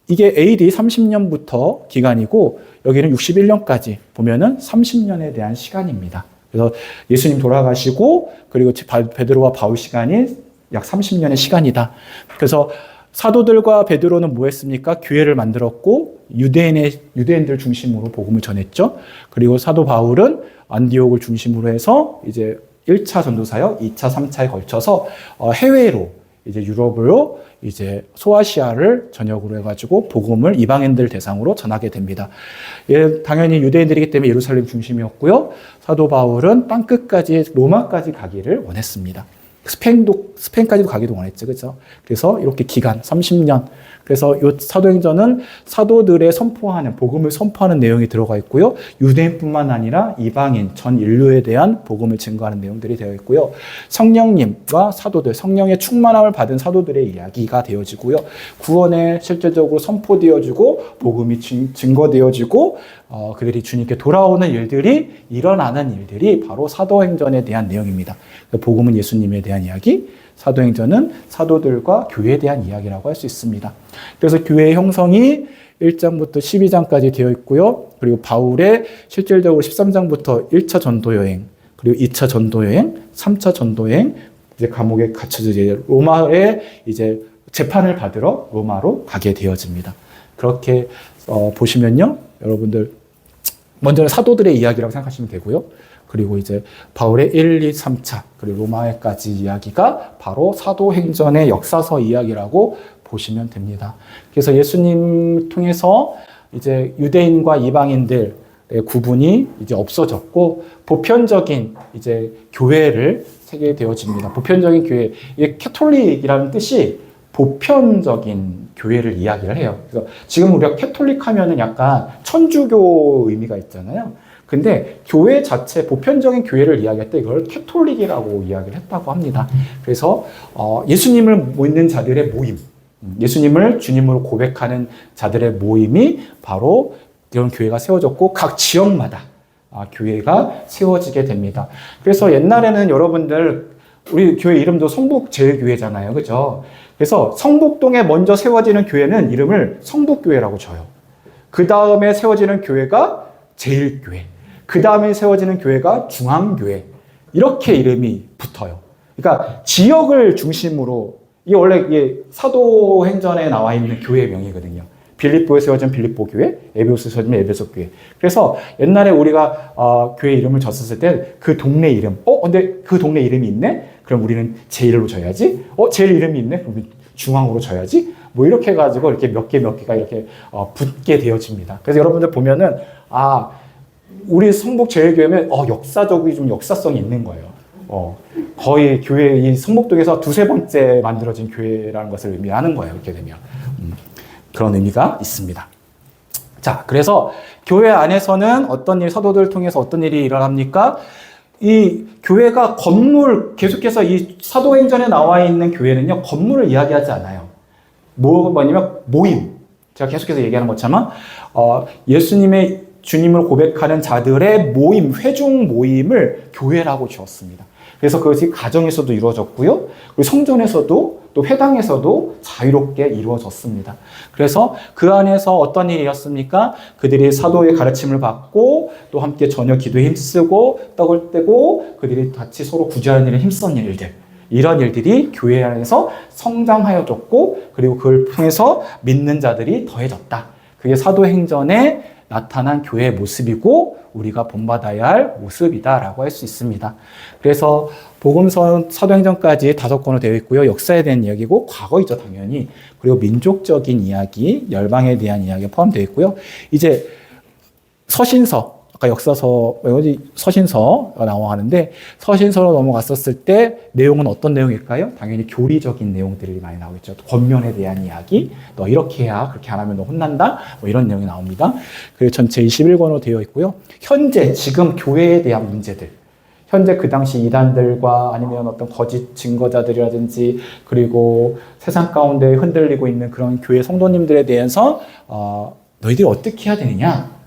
이게 AD 30년부터 기간이고 여기는 61년까지 보면은 30년에 대한 시간입니다. 그래서 예수님 돌아가시고 그리고 베드로와 바울 시간이 약 30년의 시간이다. 그래서 사도들과 베드로는 뭐 했습니까? 교회를 만들었고 유대인들 중심으로 복음을 전했죠. 그리고 사도 바울은 안디옥을 중심으로 해서 이제 1차 전도사역, 2차, 3차에 걸쳐서 해외로 이제 유럽으로 이제 소아시아를 전역으로 해가지고 복음을 이방인들 대상으로 전하게 됩니다. 예, 당연히 유대인들이기 때문에 예루살렘 중심이었고요. 사도 바울은 땅끝까지 로마까지 가기를 원했습니다. 스페인까지도 가기도 원했죠. 그렇죠? 그래서 이렇게 기간 30년. 그래서 이 사도행전은 사도들의 선포하는 복음을 선포하는 내용이 들어가 있고요. 유대인뿐만 아니라 이방인 전 인류에 대한 복음을 증거하는 내용들이 되어 있고요. 성령님과 사도들, 성령의 충만함을 받은 사도들의 이야기가 되어지고요. 구원에 실제적으로 선포되어지고 복음이 증거되어지고 그들이 주님께 돌아오는 일들이 일어나는 일들이 바로 사도행전에 대한 내용입니다. 복음은 예수님에 대한 이야기, 사도행전은 사도들과 교회에 대한 이야기라고 할 수 있습니다. 그래서 교회의 형성이 1장부터 12장까지 되어 있고요. 그리고 바울의 실질적으로 13장부터 1차 전도여행, 그리고 2차 전도여행, 3차 전도여행, 이제 감옥에 갇혀서 이제 로마에 이제 재판을 받으러 로마로 가게 되어집니다. 그렇게 보시면요. 여러분들 먼저는 사도들의 이야기라고 생각하시면 되고요. 그리고 이제 바울의 1, 2, 3차 그리고 로마에까지 이야기가 바로 사도행전의 역사서 이야기라고 보시면 됩니다. 그래서 예수님 통해서 이제 유대인과 이방인들의 구분이 이제 없어졌고 보편적인 이제 교회를 세게 되어집니다. 보편적인 교회, 이게 캐톨릭이라는 뜻이 보편적인 교회를 이야기를 해요. 그래서 지금 우리가 캐톨릭 하면은 약간 천주교 의미가 있잖아요. 근데 교회 자체, 보편적인 교회를 이야기할 때 이걸 캐톨릭이라고 이야기를 했다고 합니다. 그래서 예수님을 믿는 자들의 모임, 예수님을 주님으로 고백하는 자들의 모임이 바로 이런 교회가 세워졌고 각 지역마다 교회가 세워지게 됩니다. 그래서 옛날에는 여러분들 우리 교회 이름도 성북제일교회잖아요. 그죠? 그래서 성북동에 먼저 세워지는 교회는 이름을 성북교회라고 줘요. 그 다음에 세워지는 교회가 제일교회. 그 다음에 세워지는 교회가 중앙교회. 이렇게 이름이 붙어요. 그러니까 지역을 중심으로, 이게 원래 이게 사도행전에 나와 있는 교회의 명이거든요. 빌립보에 세워진 빌립보 교회, 에베소에 세워진 에베소 교회. 그래서 옛날에 우리가 교회 이름을 졌었을 때 그 동네 이름, 근데 그 동네 이름이 있네? 그럼 우리는 제일로 져야지. 제일 이름이 있네? 그럼 중앙으로 져야지. 뭐 이렇게 해가지고 이렇게 몇 개가 이렇게 붙게 되어집니다. 그래서 여러분들 보면은 우리 성북제일교회면 역사적이 좀 역사성이 있는 거예요. 거의 교회 이 성북동에서 두세 번째 만들어진 교회라는 것을 의미하는 거예요. 이렇게 되면 그런 의미가 있습니다. 자, 그래서 교회 안에서는 어떤 일, 사도들을 통해서 어떤 일이 일어납니까? 이 교회가 건물, 계속해서 이 사도행전에 나와 있는 교회는요, 건물을 이야기하지 않아요. 뭐냐면 모임. 제가 계속해서 얘기하는 것처럼 예수님의 주님을 고백하는 자들의 모임, 회중 모임을 교회라고 지었습니다. 그래서 그것이 가정에서도 이루어졌고요. 그리고 성전에서도 또 회당에서도 자유롭게 이루어졌습니다. 그래서 그 안에서 어떤 일이 있었습니까? 그들이 사도의 가르침을 받고 또 함께 저녁 기도에 힘쓰고 떡을 떼고 그들이 같이 서로 구제하는 일에 힘썼는 일들. 이런 일들이 교회 안에서 성장하여졌고 그리고 그걸 통해서 믿는 자들이 더해졌다. 그게 사도행전에 나타난 교회의 모습이고 우리가 본받아야 할 모습이다라고 할 수 있습니다. 그래서 복음서 사도행전까지 5권으로 되어 있고요. 역사에 대한 이야기고 과거이죠, 당연히. 그리고 민족적인 이야기, 열방에 대한 이야기가 포함되어 있고요. 이제 서신서, 아까 역사서, 어디 서신서가 나와하는데 서신서로 넘어갔었을 때 내용은 어떤 내용일까요? 당연히 교리적인 내용들이 많이 나오겠죠. 권면에 대한 이야기, 너 이렇게 해야, 그렇게 안 하면 너 혼난다, 뭐 이런 내용이 나옵니다. 그리고 전체 21권으로 되어 있고요. 현재 지금 교회에 대한 문제들, 현재 그 당시 이단들과 아니면 어떤 거짓 증거자들이라든지 그리고 세상 가운데 흔들리고 있는 그런 교회 성도님들에 대해서 너희들이 어떻게 해야 되느냐,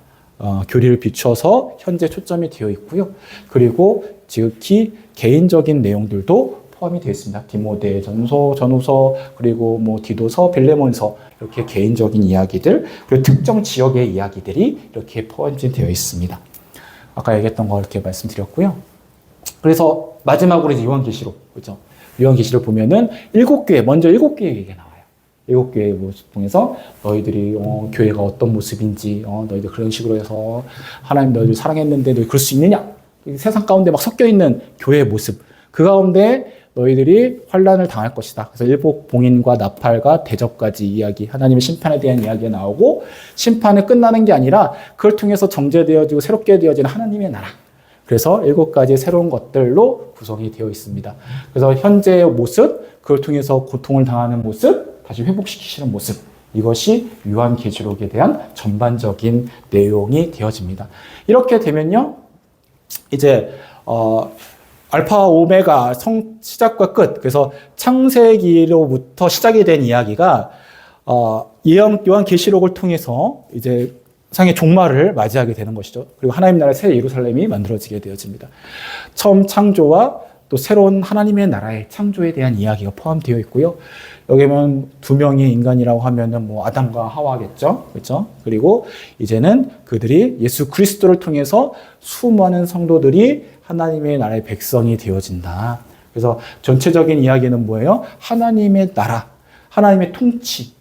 교리를 비춰서 현재 초점이 되어 있고요. 그리고 지극히 개인적인 내용들도 포함이 되어 있습니다. 디모데 전후서, 그리고 뭐 디도서, 빌레몬서, 이렇게 개인적인 이야기들, 그리고 특정 지역의 이야기들이 이렇게 포함되어 있습니다. 아까 얘기했던 거 이렇게 말씀드렸고요. 그래서 마지막으로 이제 요한계시록, 그죠? 요한계시록 보면은 먼저 일곱 교회 얘기가 나와요. 일곱 교회의 모습 통해서 너희들이 교회가 어떤 모습인지, 너희들 그런 식으로 해서 하나님 너희들 사랑했는데 너희 그럴 수 있느냐? 세상 가운데 막 섞여 있는 교회의 모습, 그 가운데 너희들이 환난을 당할 것이다. 그래서 일곱 봉인과 나팔과 대접까지 이야기, 하나님의 심판에 대한 이야기가 나오고, 심판이 끝나는 게 아니라 그걸 통해서 정제되어지고 새롭게 되어지는 하나님의 나라. 그래서 7가지 새로운 것들로 구성이 되어 있습니다. 그래서 현재의 모습, 그걸 통해서 고통을 당하는 모습, 다시 회복시키시는 모습, 이것이 요한계시록에 대한 전반적인 내용이 되어집니다. 이렇게 되면요, 이제 알파 오메가 시작과 끝, 그래서 창세기로부터 시작이 된 이야기가 요한계시록을 통해서 이제 상의 종말을 맞이하게 되는 것이죠. 그리고 하나님 나라의 새 예루살렘이 만들어지게 되어집니다. 처음 창조와 또 새로운 하나님의 나라의 창조에 대한 이야기가 포함되어 있고요. 여기면 2명의 인간이라고 하면은 뭐 아담과 하와겠죠. 그렇죠? 그리고 이제는 그들이 예수 그리스도를 통해서 수많은 성도들이 하나님의 나라의 백성이 되어진다. 그래서 전체적인 이야기는 뭐예요? 하나님의 나라, 하나님의 통치.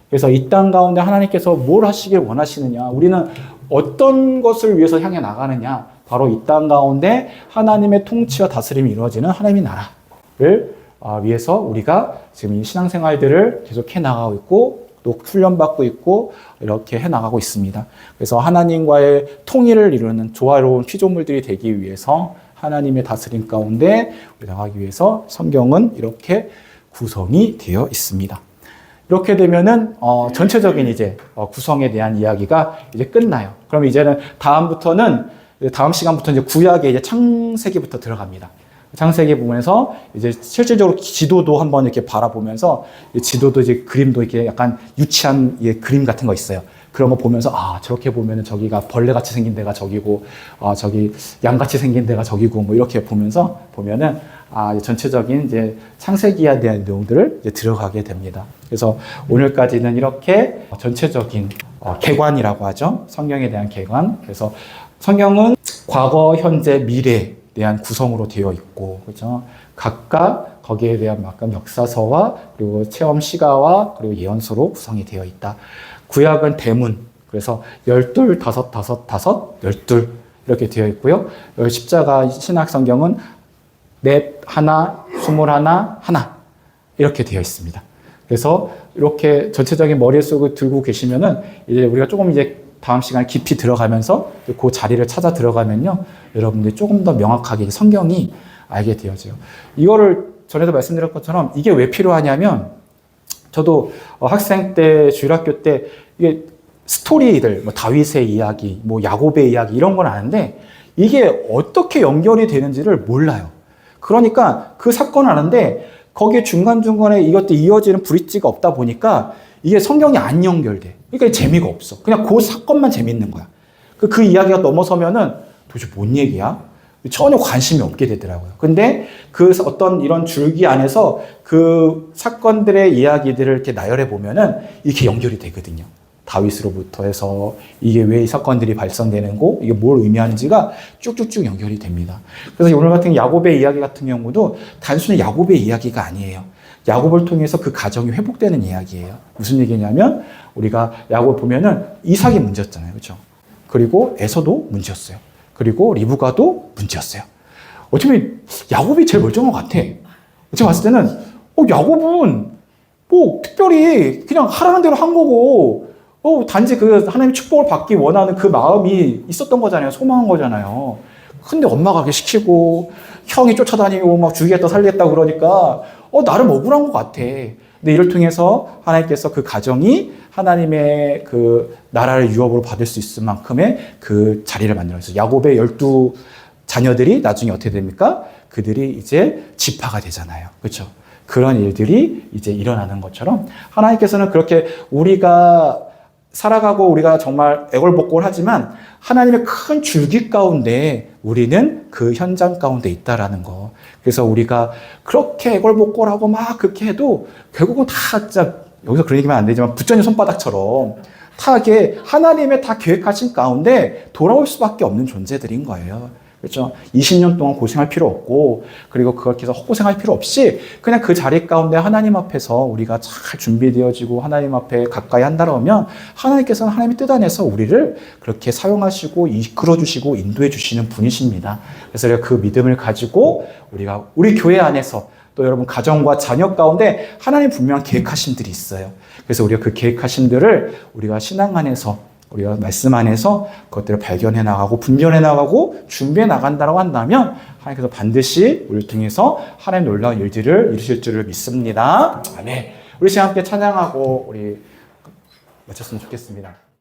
그래서 이 땅 가운데 하나님께서 뭘 하시길 원하시느냐, 우리는 어떤 것을 위해서 향해 나가느냐, 바로 이 땅 가운데 하나님의 통치와 다스림이 이루어지는 하나님의 나라를 위해서 우리가 지금 이 신앙생활들을 계속 해나가고 있고 또 훈련받고 있고 이렇게 해나가고 있습니다. 그래서 하나님과의 통일을 이루는 조화로운 피조물들이 되기 위해서 하나님의 다스림 가운데 나가기 위해서 성경은 이렇게 구성이 되어 있습니다. 이렇게 되면은 전체적인 이제 구성에 대한 이야기가 이제 끝나요. 그럼 이제는 다음 시간부터 이제 구약의 이제 창세기부터 들어갑니다. 창세기 부분에서 이제 실질적으로 지도도 한번 이렇게 바라보면서, 지도도 이제 그림도 이렇게 약간 유치한 그림 같은 거 있어요. 그런 거 보면서 저렇게 보면은 저기가 벌레같이 생긴 데가 저기고, 저기 양같이 생긴 데가 저기고, 뭐 이렇게 보면서 보면은 전체적인 이제 창세기에 대한 내용들을 이제 들어가게 됩니다. 그래서 오늘까지는 이렇게 전체적인 개관이라고 하죠. 성경에 대한 개관. 그래서 성경은 과거, 현재, 미래에 대한 구성으로 되어 있고, 그렇죠? 각각 거기에 대한 막간 역사서와 그리고 체험 시가와 그리고 예언서로 구성이 되어 있다. 구약은 대문, 그래서 12, 5, 5, 5, 12 이렇게 되어 있고요. 십자가 신약 성경은 넷, 하나, 21, 하나 이렇게 되어 있습니다. 그래서 이렇게 전체적인 머릿속을 들고 계시면은 이제 우리가 조금 이제 다음 시간에 깊이 들어가면서 그 자리를 찾아 들어가면요, 여러분들이 조금 더 명확하게 성경이 알게 되어져요. 이거를 전에도 말씀드렸던 것처럼 이게 왜 필요하냐면, 저도 학생 때, 주일학교 때 이게 스토리들, 뭐 다윗의 이야기, 뭐 야곱의 이야기 이런 건 아는데 이게 어떻게 연결이 되는지를 몰라요. 그러니까 그 사건을 아는데 거기에 중간중간에 이것도 이어지는 브릿지가 없다 보니까 이게 성경이 안 연결돼. 그러니까 재미가 없어. 그냥 그 사건만 재밌는 거야. 그 이야기가 넘어서면은 도대체 뭔 얘기야? 전혀 관심이 없게 되더라고요. 근데 그 어떤 이런 줄기 안에서 그 사건들의 이야기들을 이렇게 나열해 보면은 이렇게 연결이 되거든요. 다윗으로부터 해서 이게 왜 이 사건들이 발생되는 거, 이게 뭘 의미하는지가 쭉쭉쭉 연결이 됩니다. 그래서 오늘 같은 야곱의 이야기 같은 경우도 단순히 야곱의 이야기가 아니에요. 야곱을 통해서 그 가정이 회복되는 이야기예요. 무슨 얘기냐면, 우리가 야곱 보면은 이삭이 문제였잖아요. 그렇죠? 그리고 에서도 문제였어요. 그리고 리브가도 문제였어요. 어쩌면 야곱이 제일 멀쩡한 것 같아. 제가 봤을 때는 야곱은 뭐 특별히 그냥 하라는 대로 한 거고, 단지 그 하나님의 축복을 받기 원하는 그 마음이 있었던 거잖아요. 소망한 거잖아요. 근데 엄마가 그렇게 시키고 형이 쫓아다니고 막 죽이겠다 살리겠다 그러니까 나름 억울한 것 같아. 근데 이를 통해서 하나님께서 그 가정이 하나님의 그 나라를 유업으로 받을 수 있을 만큼의 그 자리를 만들어서 야곱의 12 자녀들이 나중에 어떻게 됩니까? 그들이 이제 지파가 되잖아요. 그렇죠? 그런 일들이 이제 일어나는 것처럼 하나님께서는 그렇게 우리가 살아가고 우리가 정말 애걸복걸 하지만 하나님의 큰 줄기 가운데 우리는 그 현장 가운데 있다라는 거. 그래서 우리가 그렇게 애걸복걸하고 막 그렇게 해도 결국은 다 진짜 여기서 그런 얘기면 안 되지만 붙잡는 손바닥처럼 다 이게 하나님의 다 계획하신 가운데 돌아올 수밖에 없는 존재들인 거예요. 그렇죠? 20년 동안 고생할 필요 없고, 그리고 그렇게 해서 헛고생할 필요 없이, 그냥 그 자리 가운데 하나님 앞에서 우리가 잘 준비되어지고 하나님 앞에 가까이 한다면, 하나님께서는 하나님의 뜻 안에서 우리를 그렇게 사용하시고, 이끌어주시고, 인도해주시는 분이십니다. 그래서 우리가 그 믿음을 가지고, 우리가, 우리 교회 안에서, 또 여러분 가정과 자녀 가운데 하나님 분명한 계획하심들이 있어요. 그래서 우리가 그 계획하심들을 우리가 신앙 안에서 우리가 말씀 안에서 그것들을 발견해 나가고 분별해 나가고 준비해 나간다고 한다면 하나님께서 반드시 우리를 통해서 하나님 놀라운 일들을 이루실 줄을 믿습니다. 아멘. 우리 시간 함께 찬양하고 우리 마쳤으면 좋겠습니다.